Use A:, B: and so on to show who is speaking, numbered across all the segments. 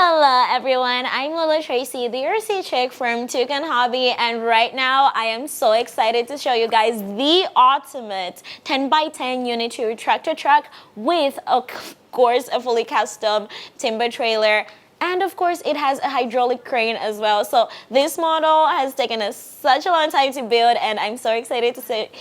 A: Hello everyone, I'm Lola Tracy, the RC chick from Toucan Hobby, and right now I am so excited to show you guys the ultimate 10x10 Unity tractor truck with, of course, a fully custom timber trailer. And of course, it has a hydraulic crane as well. So this model has taken us such a long time to build, and I'm so excited to say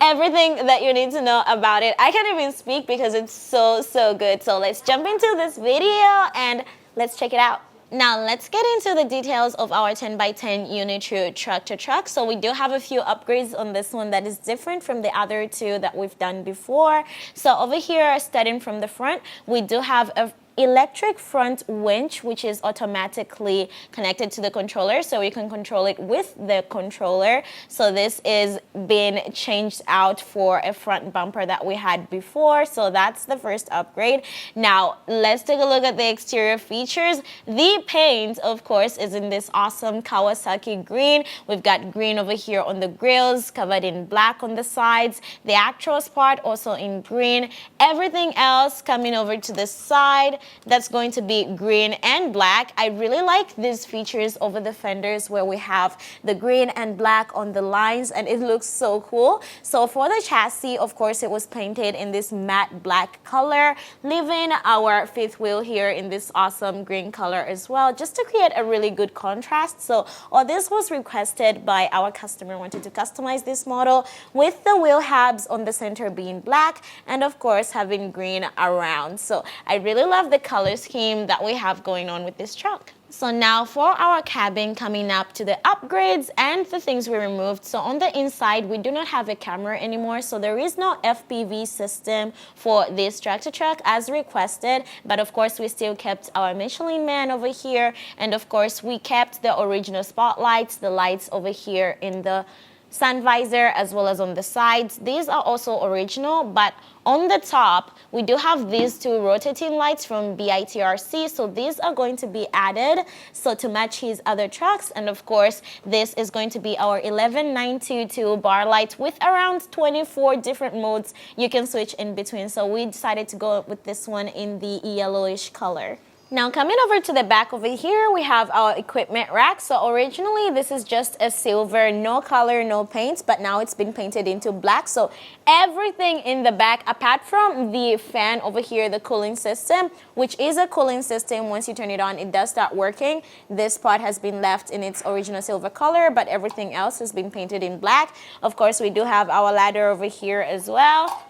A: everything that you need to know about it. I can't even speak because it's so good. So let's jump into this video and let's check it out. Now let's get into the details of our 10x10 Unity tractor truck. So we do have a few upgrades on this one that is different from the other two that we've done before. So over here, starting from the front, we do have a electric front winch, which is automatically connected to the controller, so you can control it with the controller. So this is being changed out for a front bumper that we had before, so that's the first upgrade. Now let's take a look at the exterior features. The paint, of course, is in this awesome Kawasaki green. We've got green over here on the grills, covered in black on the sides. The actros part also in green. Everything else coming over to the side, that's going to be green and black. I really like these features over the fenders where we have the green and black on the lines, and it looks so cool. So for the chassis, of course, it was painted in this matte black color, leaving our fifth wheel here in this awesome green color as well, just to create a really good contrast. So all this was requested by our customer, wanted to customize this model with the wheel hubs on the center being black and of course having green around. So I really love the color scheme that we have going on with this truck. So now for our cabin, coming up to the upgrades and the things we removed. So on the inside, we do not have a camera anymore, so there is no FPV system for this tractor truck as requested, but of course we still kept our Michelin Man over here, and of course we kept the original spotlights, the lights over here in the sun visor as well as on the sides. These are also original, but on the top we do have these two rotating lights from BITRC, so these are going to be added so to match his other trucks. And of course this is going to be our 11922 bar light with around 24 different modes you can switch in between, so we decided to go with this one in the yellowish color. Now coming over to the back over here, we have our equipment rack. So originally this is just a silver, no color, no paint, but now it's been painted into black. So everything in the back, apart from the fan over here, the cooling system, which is a cooling system, once you turn it on, it does start working. This part has been left in its original silver color, but everything else has been painted in black. Of course, we do have our ladder over here as well,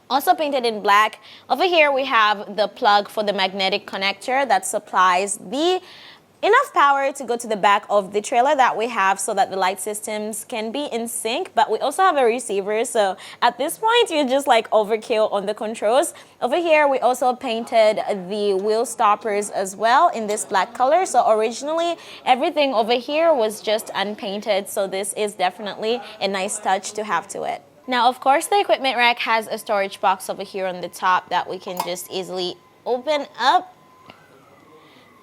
A: also painted in black. Over here we have the plug for the magnetic connector that supplies the enough power to go to the back of the trailer that we have so that the light systems can be in sync. But we also have a receiver, so at this point you're just like overkill on the controls. Over here we also painted the wheel stoppers as well in this black color. So originally everything over here was just unpainted, so this is definitely a nice touch to have to it. Now, of course, the equipment rack has a storage box over here on the top that we can just easily open up.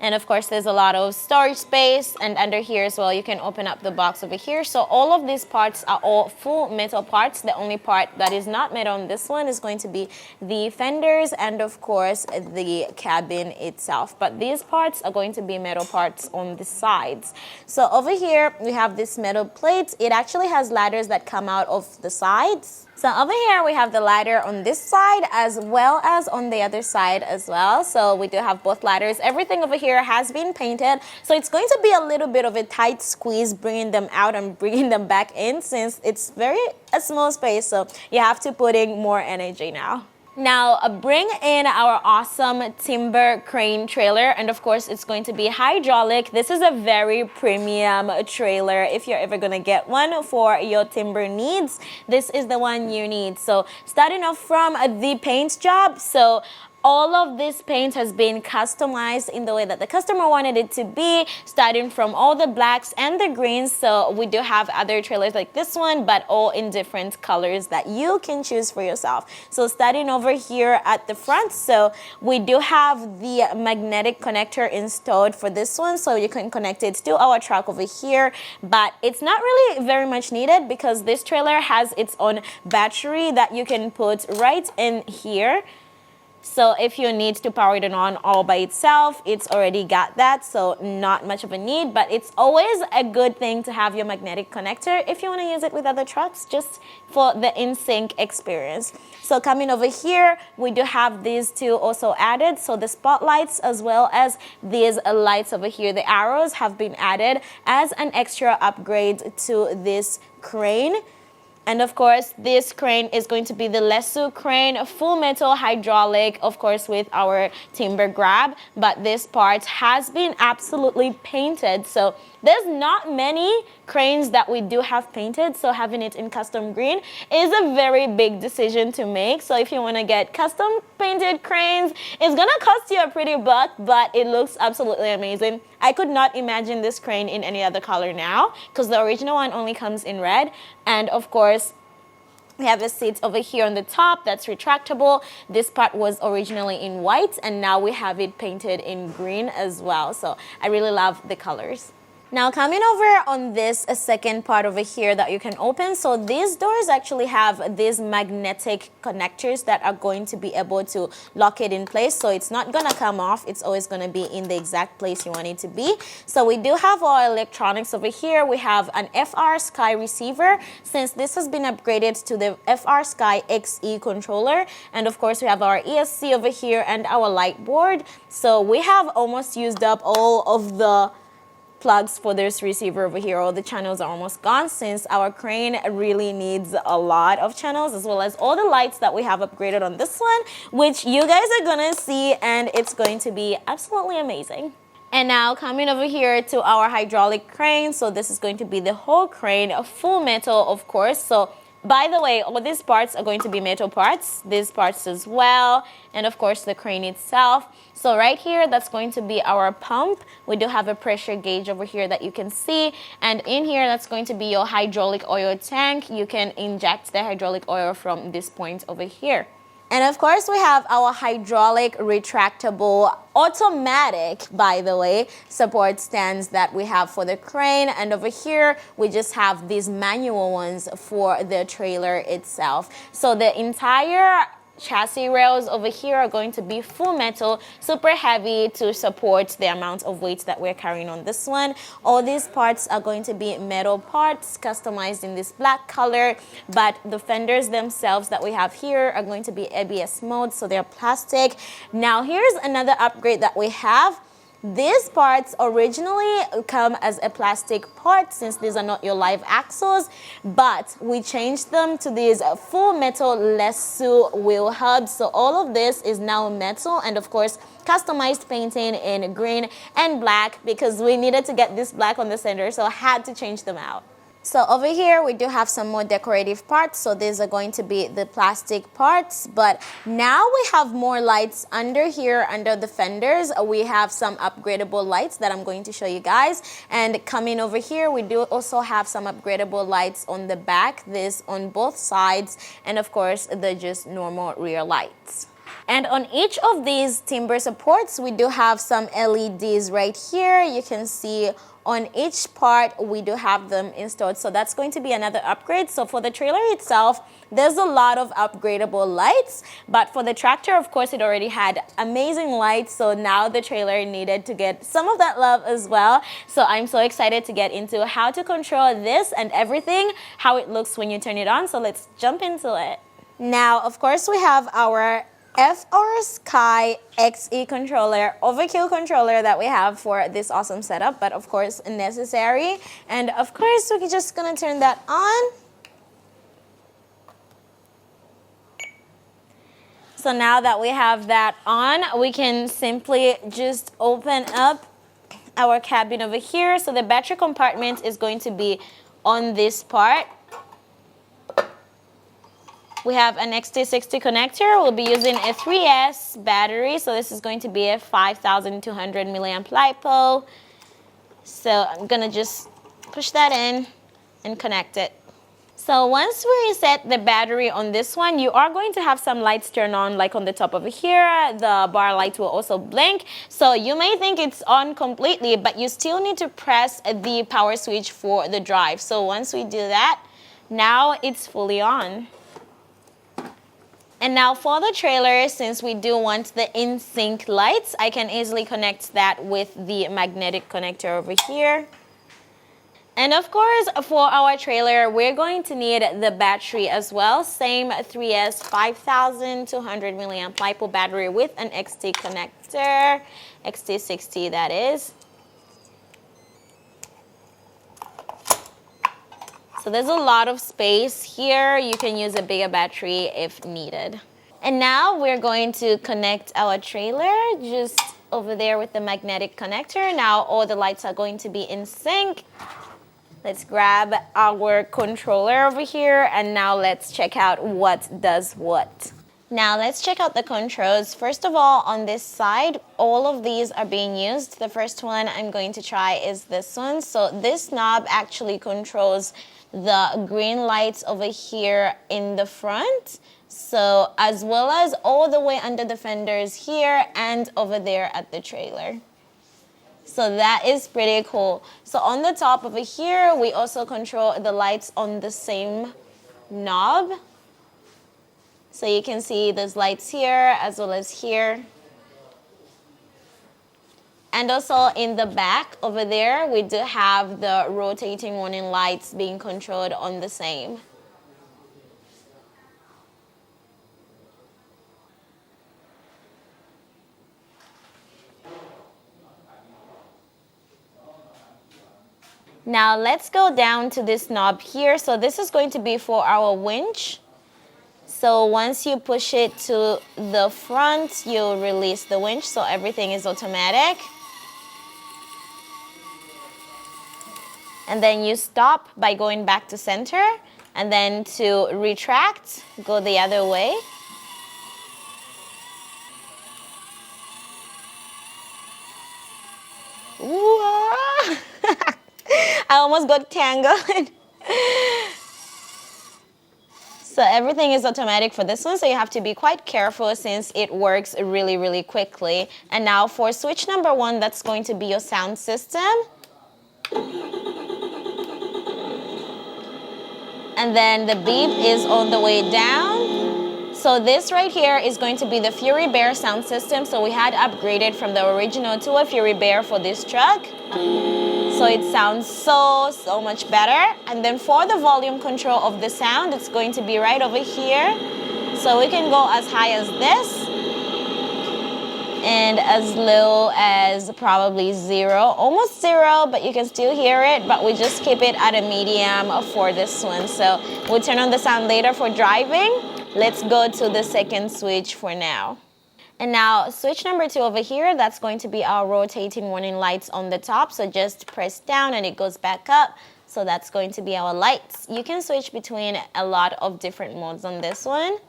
A: And of course, there's a lot of storage space, and under here as well, you can open up the box over here. So all of these parts are all full metal parts. The only part that is not metal on this one is going to be the fenders and of course the cabin itself. But these parts are going to be metal parts on the sides. So over here, we have this metal plate. It actually has ladders that come out of the sides. So over here we have the ladder on this side as well as on the other side as well. So we do have both ladders. Everything over here has been painted. So it's going to be a little bit of a tight squeeze bringing them out and bringing them back in, since it's a small space. So you have to put in more energy now. Now bring in our awesome timber crane trailer, and of course it's going to be hydraulic. This is a very premium trailer. If you're ever gonna get one for your timber needs, this is the one you need. So starting off from the paint job, so all of this paint has been customized in the way that the customer wanted it to be, starting from all the blacks and the greens. So we do have other trailers like this one, but all in different colors that you can choose for yourself. So starting over here at the front, so we do have the magnetic connector installed for this one, so you can connect it to our truck over here, but it's not really very much needed because this trailer has its own battery that you can put right in here. So if you need to power it on all by itself, it's already got that, so not much of a need, but it's always a good thing to have your magnetic connector if you want to use it with other trucks, just for the in-sync experience. So coming over here, we do have these two also added, so the spotlights as well as these lights over here, the arrows have been added as an extra upgrade to this crane. And of course, this crane is going to be the lasso crane, full metal hydraulic, of course, with our timber grab. But this part has been absolutely painted. So there's not many cranes that we do have painted. So having it in custom green is a very big decision to make. So if you want to get custom painted cranes, it's going to cost you a pretty buck, but it looks absolutely amazing. I could not imagine this crane in any other color now because the original one only comes in red. And of course, we have a seat over here on the top that's retractable. This part was originally in white and now we have it painted in green as well. So I really love the colors. Now coming over on this second part over here that you can open, so these doors actually have these magnetic connectors that are going to be able to lock it in place, so it's not gonna come off, it's always gonna be in the exact place you want it to be. So we do have our electronics over here. We have an FR Sky receiver, since this has been upgraded to the FR Sky XE controller, and of course we have our ESC over here and our light board. So we have almost used up all of the plugs for this receiver over here. All the channels are almost gone since our crane really needs a lot of channels, as well as all the lights that we have upgraded on this one, which you guys are gonna see, and it's going to be absolutely amazing. And now coming over here to our hydraulic crane. So this is going to be the whole crane, full metal, of course. So by the way, all these parts are going to be metal parts, these parts as well, and of course the crane itself. So right here, that's going to be our pump. We do have a pressure gauge over here that you can see, and in here, that's going to be your hydraulic oil tank. You can inject the hydraulic oil from this point over here. And of course, we have our hydraulic retractable automatic, by the way, support stands that we have for the crane. And over here, we just have these manual ones for the trailer itself. So the entire chassis rails over here are going to be full metal, super heavy to support the amount of weight that we're carrying on this one. All these parts are going to be metal parts customized in this black color, but the fenders themselves that we have here are going to be ABS mode, so they're plastic. Now here's another upgrade that we have. These parts originally come as a plastic part since these are not your live axles, but we changed them to these full metal lasso wheel hubs. So all of this is now metal, and of course customized painting in green and black because we needed to get this black on the center, so I had to change them out. So over here, we do have some more decorative parts. So these are going to be the plastic parts, but now we have more lights under here, under the fenders. We have some upgradable lights that I'm going to show you guys. And coming over here, we do also have some upgradable lights on the back, this on both sides, and of course, the just normal rear lights. And on each of these timber supports, we do have some LEDs right here. You can see on each part, we do have them installed. So that's going to be another upgrade. So for the trailer itself, there's a lot of upgradable lights. But for the tractor, of course, it already had amazing lights. So now the trailer needed to get some of that love as well. So I'm so excited to get into how to control this and everything, how it looks when you turn it on. So let's jump into it. Now, of course, we have our FR Sky XE controller, overkill controller that we have for this awesome setup, but of course necessary. And of course, we're just gonna turn that on. So now that we have that on, we can simply just open up our cabin over here. So the battery compartment is going to be on this part. We have an XT60 connector. We'll be using a 3S battery. So this is going to be a 5,200 milliamp LiPo. So I'm gonna just push that in and connect it. So once we reset the battery on this one, you are going to have some lights turn on, like on the top over here. The bar light will also blink. So you may think it's on completely, but you still need to press the power switch for the drive. So once we do that, now it's fully on. And now for the trailer, since we do want the in-sync lights, I can easily connect that with the magnetic connector over here. And of course, for our trailer, we're going to need the battery as well. Same 3S 5200 milliamp LiPo battery with an XT connector, XT60 that is. So there's a lot of space here. You can use a bigger battery if needed. And now we're going to connect our trailer just over there with the magnetic connector. Now all the lights are going to be in sync. Let's grab our controller over here, and now let's check out what does what. Now let's check out the controls. First of all, on this side, all of these are being used. The first one I'm going to try is this one. So this knob actually controls the green lights over here in the front. So as well as all the way under the fenders here and over there at the trailer. So that is pretty cool. So on the top over here, we also control the lights on the same knob. So you can see there's lights here as well as here. And also in the back over there, we do have the rotating warning lights being controlled on the same. Now let's go down to this knob here. So this is going to be for our winch. So once you push it to the front, you'll release the winch, so everything is automatic. And then you stop by going back to center, and then to retract, go the other way. Ooh, I almost got tangled. So everything is automatic for this one, so you have to be quite careful since it works really, really quickly. And now for switch number 1, that's going to be your sound system. And then the beep is on the way down. So this right here is going to be the Fury Bear sound system. So we had upgraded from the original to a Fury Bear for this truck. So it sounds so much better. And then for the volume control of the sound, it's going to be right over here. So we can go as high as this and as low as probably 0, almost 0, but you can still hear it, but we just keep it at a medium for this one. So we'll turn on the sound later for driving. Let's go to the second switch for now. And now switch number 2 over here, that's going to be our rotating warning lights on the top. So just press down and it goes back up. So that's going to be our lights. You can switch between a lot of different modes on this one.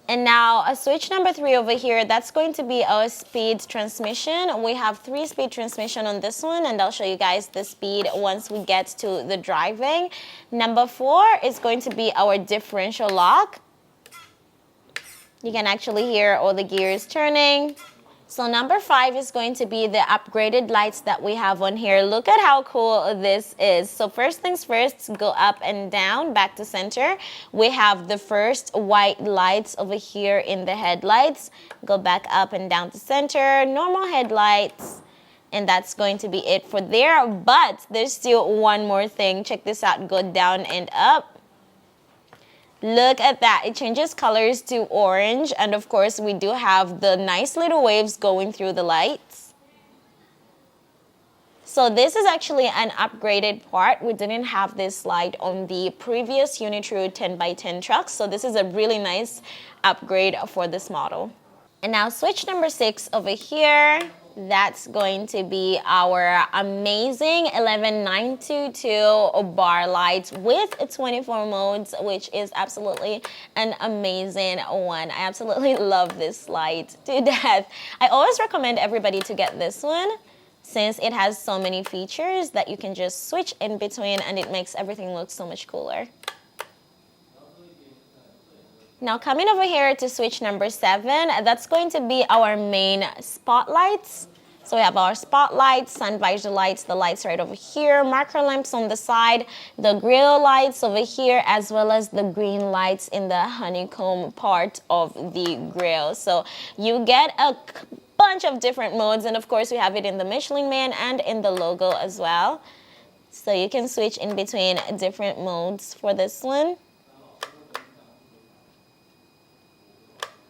A: And now switch number 3 over here, that's going to be our speed transmission. We have 3-speed transmission on this one, and I'll show you guys the speed once we get to the driving. Number 4 is going to be our differential lock. You can actually hear all the gears turning. So number 5 is going to be the upgraded lights that we have on here. Look at how cool this is. So first things first, go up and down, back to center. We have the first white lights over here in the headlights. Go back up and down to center, normal headlights. And that's going to be it for there. But there's still one more thing. Check this out, go down and up. Look at that, it changes colors to orange, and of course we do have the nice little waves going through the lights. So this is actually an upgraded part. We didn't have this light on the previous Unitrue 10x10 trucks, so this is a really nice upgrade for this model. And now switch number 6 over here. That's going to be our amazing 11922 bar lights with 24 modes, which is absolutely an amazing one. I absolutely love this light to death. I always recommend everybody to get this one since it has so many features that you can just switch in between and it makes everything look so much cooler. Now coming over here to switch number 7, that's going to be our main spotlights. So we have our spotlights, sun visor lights, the lights right over here, marker lamps on the side, the grill lights over here, as well as the green lights in the honeycomb part of the grill. So you get a bunch of different modes, and of course we have it in the Michelin Man and in the logo as well. So you can switch in between different modes for this one.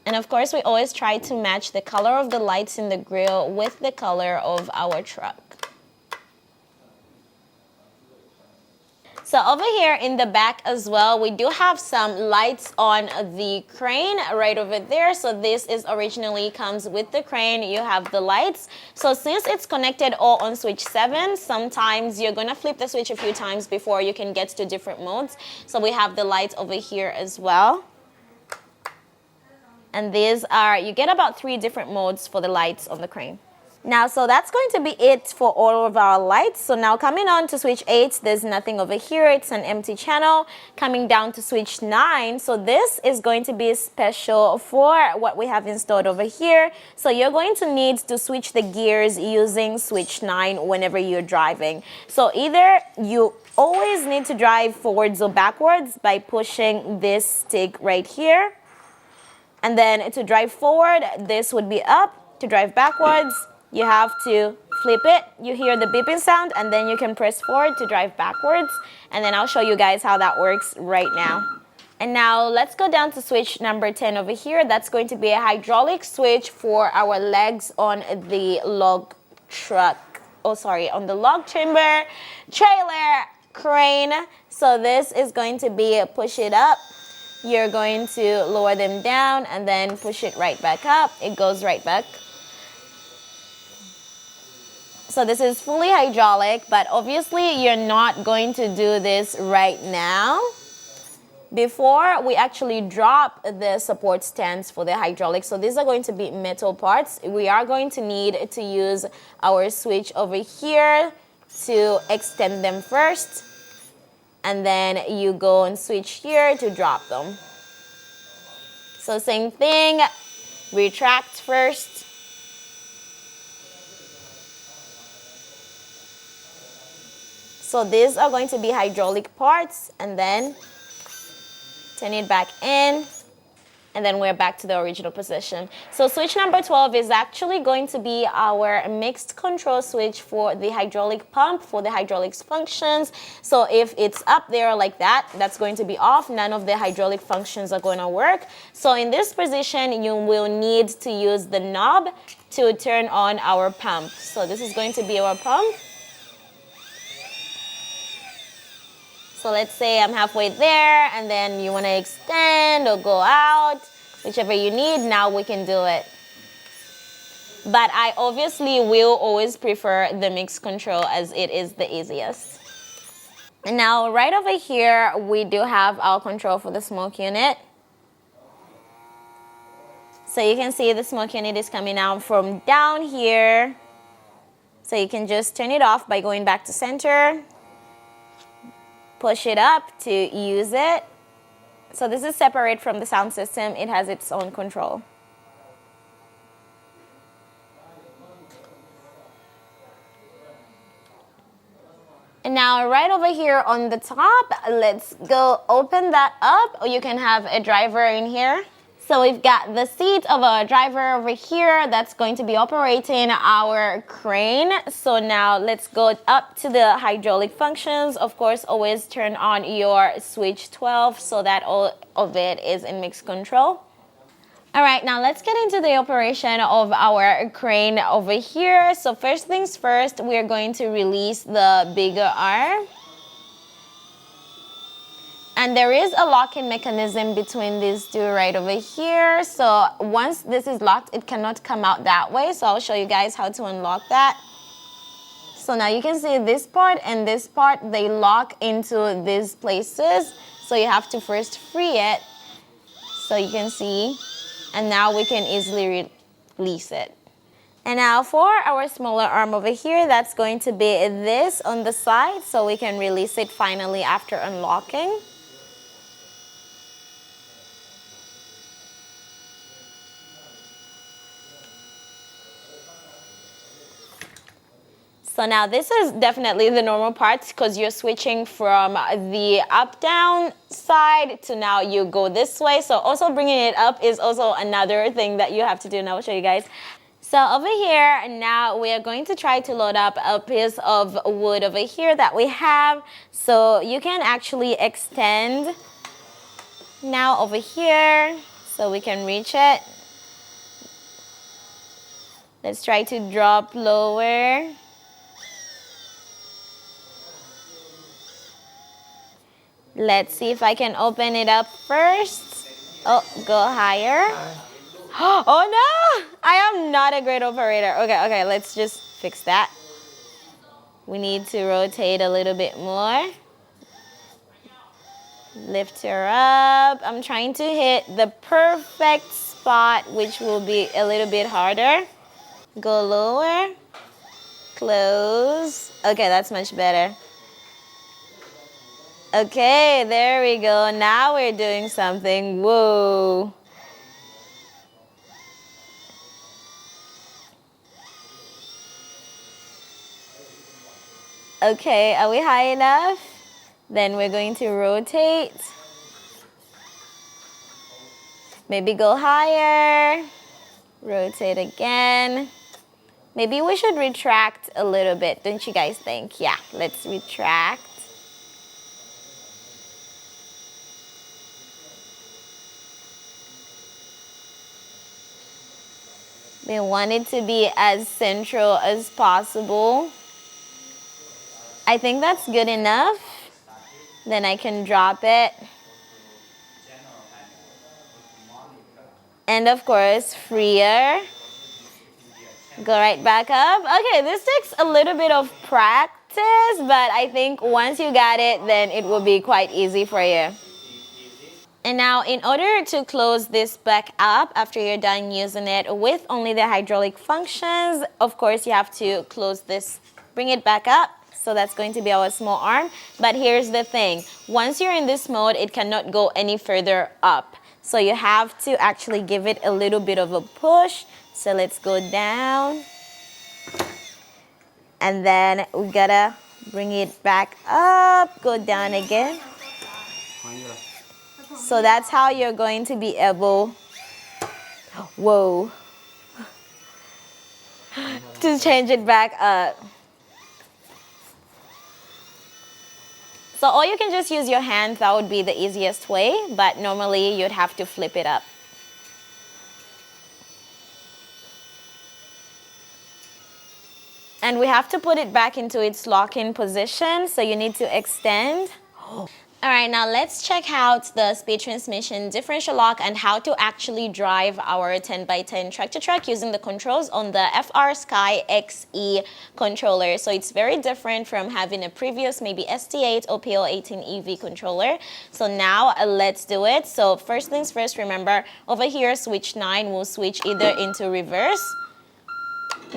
A: And of course, we always try to match the color of the lights in the grill with the color of our truck. So over here in the back as well, we do have some lights on the crane right over there. So this is originally comes with the crane. You have the lights. So since it's connected all on switch 7, sometimes you're going to flip the switch a few times before you can get to different modes. So we have the lights over here as well. And these are, you get about 3 different modes for the lights on the crane. Now, so that's going to be it for all of our lights. So now coming on to switch 8, there's nothing over here. It's an empty channel. Coming down to switch 9, so this is going to be special for what we have installed over here. So you're going to need to switch the gears using switch 9 whenever you're driving. So either you always need to drive forwards or backwards by pushing this stick right here. And then to drive forward, this would be up. To drive backwards, you have to flip it. You hear the beeping sound, and then you can press forward to drive backwards. And then I'll show you guys how that works right now. And now let's go down to switch number 10 over here. That's going to be a hydraulic switch for our legs on the log truck. Oh, sorry, on the log timber trailer crane. So this is going to be a push it up. You're going to lower them down and then push it right back up. It goes right back. So this is fully hydraulic, but obviously you're not going to do this right now. Before we actually drop the support stands for the hydraulic, so these are going to be metal parts. We are going to need to use our switch over here to extend them first. And then you go and switch here to drop them. So same thing, retract first. So these are going to be hydraulic parts, and then turn it back in. And then we're back to the original position. So switch number 12 is actually going to be our mixed control switch for the hydraulic pump, for the hydraulics functions. So if it's up there like that, that's going to be off. None of the hydraulic functions are going to work. So in this position, you will need to use the knob to turn on our pump. So this is going to be our pump. So let's say I'm halfway there, and then you want to extend or go out, whichever you need, now we can do it. But I obviously will always prefer the mixed control as it is the easiest. And now right over here, we do have our control for the smoke unit. So you can see the smoke unit is coming out from down here. So you can just turn it off by going back to center. Push it up to use it. So this is separate from the sound system. It has its own control. And now right over here on the top, let's go open that up. Or you can have a driver in here. So we've got the seat of our driver over here that's going to be operating our crane. So now let's go up to the hydraulic functions. Of course, always turn on your switch 12 so that all of it is in mixed control. All right, now let's get into the operation of our crane over here. So first things first, we're going to release the bigger arm. And there is a locking mechanism between these two right over here. So once this is locked, it cannot come out that way. So I'll show you guys how to unlock that. So now you can see this part and this part, they lock into these places. So you have to first free it. So you can see, and now we can easily release it. And now for our smaller arm over here, that's going to be this on the side. So we can release it finally after unlocking. So now this is definitely the normal part because you're switching from the up-down side to now you go this way. So also bringing it up is also another thing that you have to do, and I'll show you guys. So over here, now we are going to try to load up a piece of wood over here that we have. So you can actually extend now over here so we can reach it. Let's try to drop lower. Let's see if I can open it up first. Oh, go higher. Oh no! I am not a great operator. Okay, let's just fix that. We need to rotate a little bit more. Lift her up. I'm trying to hit the perfect spot, which will be a little bit harder. Go lower. Close. Okay, that's much better. Okay, there we go. Now we're doing something. Whoa. Okay, are we high enough? Then we're going to rotate. Maybe go higher. Rotate again. Maybe we should retract a little bit, don't you guys think? Yeah, let's retract. We want it to be as central as possible. I think that's good enough. Then I can drop it. And of course, freer. Go right back up. Okay, this takes a little bit of practice, but I think once you got it, then it will be quite easy for you. And now in order to close this back up after you're done using it with only the hydraulic functions, of course you have to close this, bring it back up. So that's going to be our small arm. But here's the thing. Once you're in this mode, it cannot go any further up. So you have to actually give it a little bit of a push. So let's go down. And then we gotta bring it back up, go down again. So that's how you're going to be able, whoa, to change it back up. So or you can just use your hands, that would be the easiest way, but normally you'd have to flip it up. And we have to put it back into its lock-in position, so you need to extend. All right, now let's check out the speed transmission differential lock and how to actually drive our 10x10 tractor-trailer using the controls on the FR Sky XE controller. So it's very different from having a previous maybe ST8 or PL18 EV controller. So now let's do it. So first things first, remember over here, switch 9 will switch either into reverse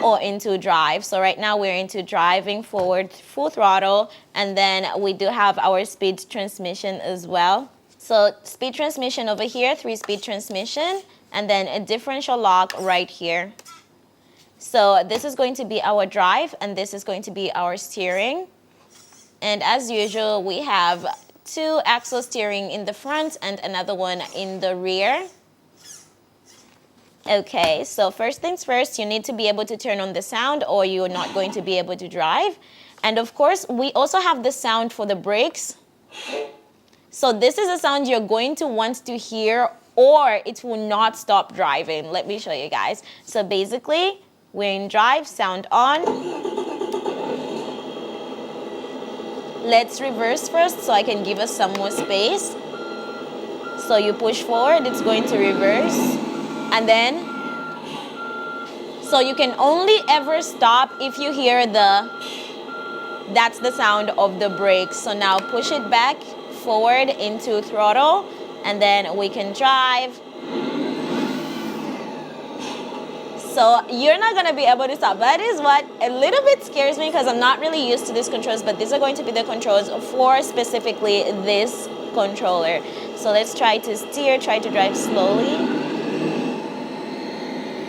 A: or into drive. So right now we're into driving forward full throttle, and then we do have our speed transmission as well. So speed transmission over here, 3-speed transmission, and then a differential lock right here. So this is going to be our drive, and this is going to be our steering. And as usual, we have 2 axle steering in the front and another one in the rear. Okay, so first things first, you need to be able to turn on the sound or you're not going to be able to drive. And of course, we also have the sound for the brakes. So this is a sound you're going to want to hear or it will not stop driving. Let me show you guys. So basically, we're in drive, sound on. Let's reverse first so I can give us some more space. So you push forward, it's going to reverse. And then, so you can only ever stop if you hear that's the sound of the brakes. So now push it back forward into throttle, and then we can drive. So you're not gonna be able to stop. That is what a little bit scares me because I'm not really used to these controls, but these are going to be the controls for specifically this controller. So let's try to steer, try to drive slowly.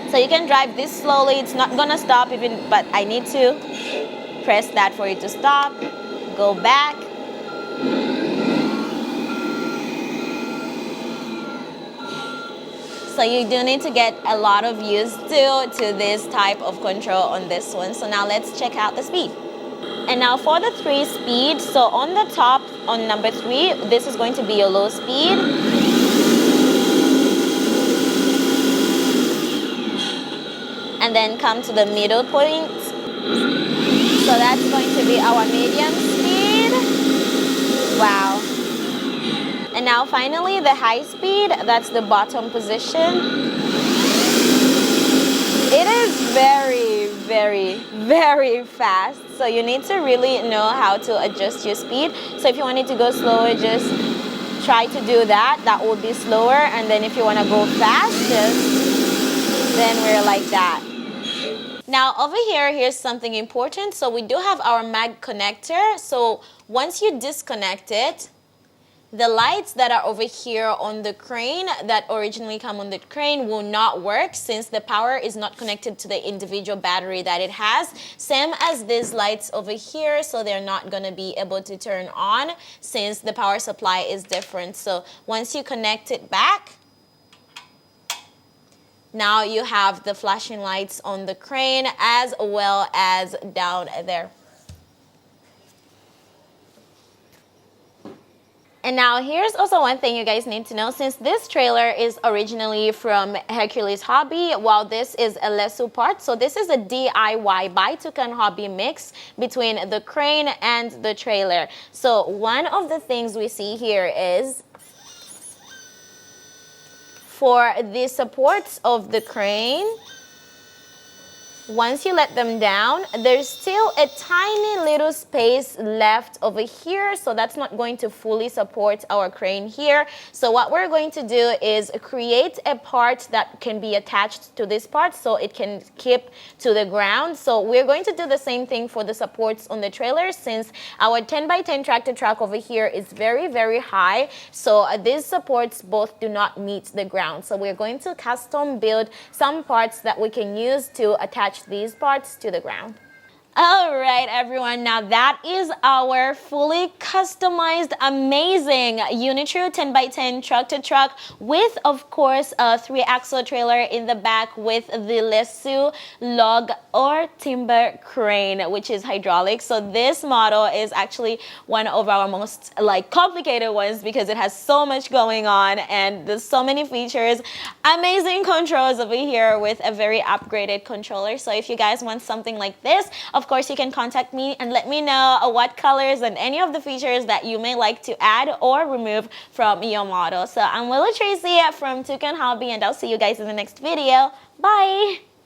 A: So you can drive this slowly, it's not gonna stop even, but I need to press that for it to stop, go back. So you do need to get a lot of used to this type of control on this one. So now let's check out the speed. And now for the 3 speed, so on the top, on number 3, this is going to be your low speed. And then come to the middle point. So that's going to be our medium speed. Wow. And now finally the high speed, that's the bottom position. It is very, very, very fast. So you need to really know how to adjust your speed. So if you want it to go slower, just try to do that. That will be slower. And then if you want to go fast, then we're like that. Now over here, here's something important. So we do have our mag connector. So once you disconnect it, the lights that are over here on the crane that originally come on the crane will not work since the power is not connected to the individual battery that it has. Same as these lights over here, so they're not going to be able to turn on since the power supply is different. So once you connect it back, now you have the flashing lights on the crane as well as down there. And now here's also one thing you guys need to know. Since this trailer is originally from Hercules Hobby, while this is a Lesu part, so this is a DIY by Tucan Hobby mix between the crane and the trailer. So one of the things we see here is for the supports of the crane, once you let them down, there's still a tiny little space left over here, so that's not going to fully support our crane here. So what we're going to do is create a part that can be attached to this part so it can keep to the ground. So we're going to do the same thing for the supports on the trailer since our 10x10 tractor truck over here is very, very high. So these supports both do not meet the ground. So we're going to custom build some parts that we can use to attach these parts to the ground. All right, everyone, now that is our fully customized, amazing Unitrue 10x10 truck-to-truck with, of course, a 3-axle trailer in the back with the Lesu log or timber crane, which is hydraulic. So this model is actually one of our most complicated ones because it has so much going on and there's so many features. Amazing controls over here with a very upgraded controller. So if you guys want something like this, of course, you can contact me and let me know what colors and any of the features that you may like to add or remove from your model. So I'm Willow Tracy from Tucan Hobby, and I'll see you guys in the next video. Bye!